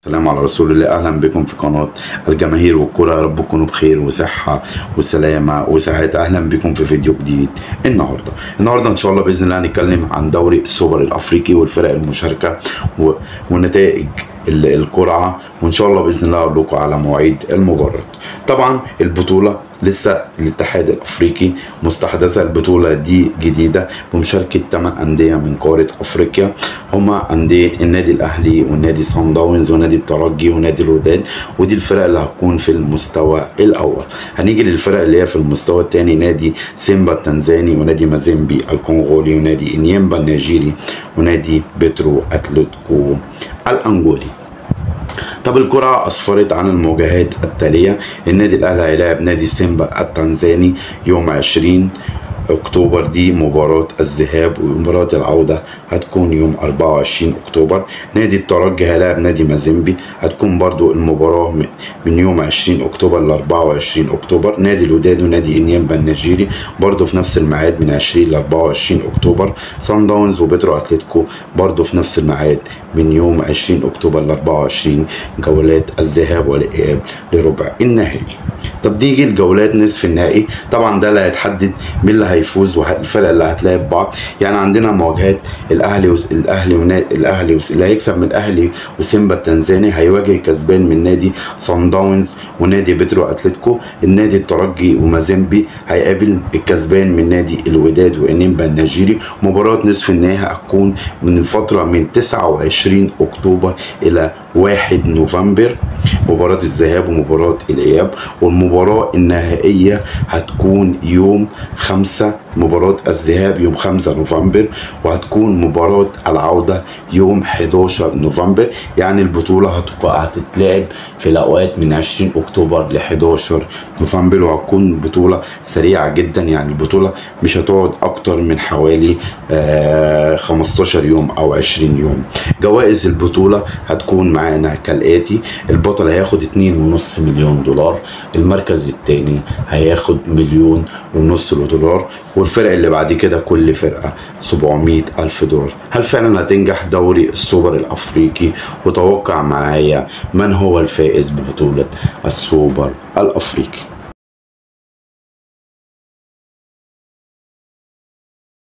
السلام على رسول الله. اهلا بكم في قناه الجماهير والكره. يا رب تكونوا بخير وصحه وسلامه وسعاده. اهلا بكم في فيديو جديد. النهارده ان شاء الله باذن الله هنتكلم عن دوري السوبر الافريقي والفرق المشاركه ونتائج القرعه، وان شاء الله باذن الله اقول لكم على مواعيد المباراه. طبعا البطوله لسه الاتحاد الافريقي مستحدثه. البطوله دي جديده بمشاركه 8 انديه من قاره افريقيا، هما انديه النادي الاهلي والنادي صن داونز ونادي الترجي ونادي الوداد، ودي الفرق اللي هتكون في المستوى الاول. هنيجي للفرق اللي هي في المستوى الثاني: نادي سيمبا التنزاني ونادي مازيمبي الكونغولي ونادي انيمبا النيجيري ونادي بيترو اتلتيكو الانجولي. طب القرعه اسفرت عن المواجهات التاليه: النادي الاهلي هيلاعب نادي سيمبا التنزاني يوم 20 اكتوبر، دي مباراة الذهاب، ومباراة العودة هتكون يوم 24 اكتوبر. نادي الترجي هيلاعب نادي مازيمبي، هتكون برضو المباراة من يوم 20 اكتوبر ل 24 اكتوبر. نادي الوداد ونادي انيمبا النيجيري برضو في نفس الميعاد من 20 ل 24 اكتوبر. صن داونز وبيترو اتلتيكو برضو في نفس الميعاد من يوم 20 اكتوبر ل 24. جولات الذهاب والاياب لربع النهائي. طب دي الجولات نصف النهائي، طبعا ده اللي هيتحدد مين اللي هيفوز والفرق اللي هتلاعب بعض. يعني عندنا مواجهات الاهلي اللي هيكسب من الاهلي وسيمبا التنزاني هيواجه كسبان من نادي صن داونز ونادي بيترو اتلتيكو. النادي الترجي ومازيمبي هيقابل الكسبان من نادي الوداد وانيمبا النيجيري. مباراة نصف النهائي هتكون من الفترة من 29 اكتوبر الى 1 نوفمبر، مباراة الذهاب ومباراة الإياب. والمباراة النهائية هتكون يوم 5، مباراة الذهاب يوم 5 نوفمبر، وهتكون مباراة العودة يوم 11 نوفمبر. يعني البطولة هتتلعب في الأوقات من 20 أكتوبر ل 11 نوفمبر، وهتكون بطولة سريعة جدا. يعني البطولة مش هتقعد أكتر من حوالي 15 يوم أو 20 يوم. جوائز البطولة هتكون معانا كالآتي: البطل هياخد 2.5 مليون دولار، المركز الثاني هياخد 1.5 مليون دولار، والفرق اللي بعد كده كل فرقة 700,000 دولار. هل فعلا هتنجح دوري السوبر الأفريقي؟ وتوقع معايا من هو الفائز ببطولة السوبر الأفريقي.